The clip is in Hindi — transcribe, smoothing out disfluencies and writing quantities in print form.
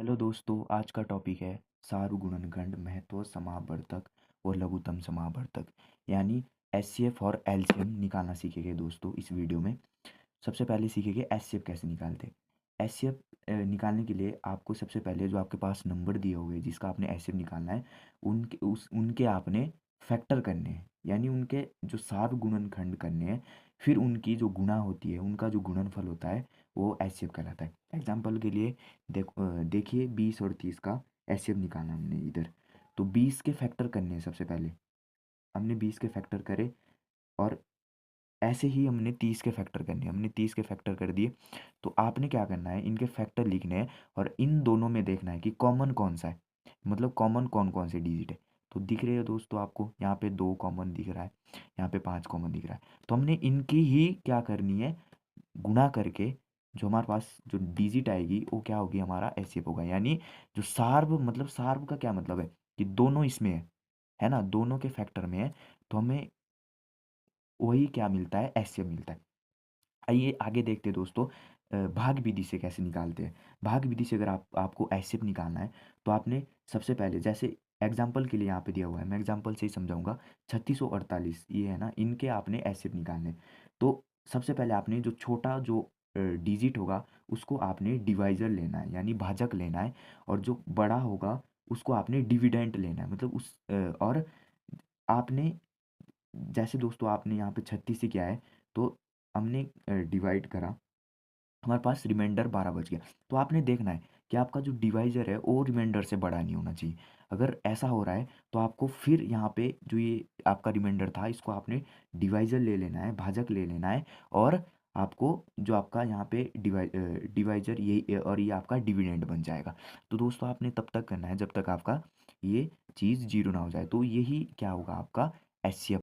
हेलो दोस्तों, आज का टॉपिक है सार्वगुणनखंड, महत्व, समावर्तक और लघुत्तम समावर्तक यानी एचसीएफ और एलसीएम निकालना सीखेंगे दोस्तों इस वीडियो में। सबसे पहले सीखेंगे एचसीएफ कैसे निकालते हैं। एचसीएफ निकालने के लिए आपको सबसे पहले जो आपके पास नंबर दिए हुए जिसका आपने एचसीएफ निकालना है उनके आपने फैक्टर करने हैं, यानी उनके जो सार्वगुणनखंड करने हैं। फिर उनकी जो गुणा होती है, उनका जो गुणनफल होता है वो एचसीएफ कहलाता है। एग्जाम्पल के लिए देखिए 20 और 30 का एचसीएफ निकालना हमने इधर। तो 20 के फैक्टर करने हैं सबसे पहले। हमने 20 के फैक्टर करे और ऐसे ही हमने 30 के फैक्टर करने हैं। हमने 30 के फैक्टर कर दिए। तो आपने क्या करना है, इनके फैक्टर लिखने हैं और इन दोनों में देखना है कि कॉमन कौन सा है, मतलब कॉमन कौन कौन से डिजिट है। तो दिख रहे हो दोस्तों आपको, यहाँ पे 2 कॉमन दिख रहा है, यहाँ पे 5 कॉमन दिख रहा है। तो हमने इनकी ही क्या करनी है, गुणा करके जो हमारे पास जो डिजिट आएगी वो क्या होगी, हमारा एचसीएफ होगा। यानी जो सार्व, मतलब सार्व का क्या मतलब है कि दोनों इसमें है ना, दोनों के फैक्टर में है। तो हमें वही क्या मिलता है, एचसीएफ मिलता है। आइए आगे देखते हैं दोस्तों, भाग विधि से कैसे निकालते हैं। भाग विधि से अगर आपको एचसीएफ निकालना है तो आपने सबसे पहले, जैसे एग्जाम्पल के लिए यहाँ पे दिया हुआ है, मैं एग्जाम्पल से ही समझाऊंगा। 3648 ये है ना, इनके आपने एचसीएफ निकालने हैं। तो सबसे पहले आपने जो छोटा जो डिजिट होगा उसको आपने डिवाइजर लेना है, यानी भाजक लेना है। और जो बड़ा होगा उसको आपने डिविडेंट लेना है, मतलब और आपने, जैसे दोस्तों आपने यहाँ पे 36 से किया है तो हमने डिवाइड करा, हमारे पास रिमाइंडर 12 बच गया। तो आपने देखना है कि आपका जो डिवाइज़र है वो रिमाइंडर से बड़ा नहीं होना चाहिए। अगर ऐसा हो रहा है तो आपको फिर यहाँ पे जो ये आपका रिमाइंडर था इसको आपने डिवाइज़र ले लेना है, भाजक ले लेना है। और आपको जो आपका यहाँ पे डिवाइज़र ये और ये आपका डिविडेंड बन जाएगा। तो दोस्तों आपने तब तक करना है जब तक आपका ये चीज़ जीरो ना हो जाए। तो यही क्या होगा, आपका एचसीएफ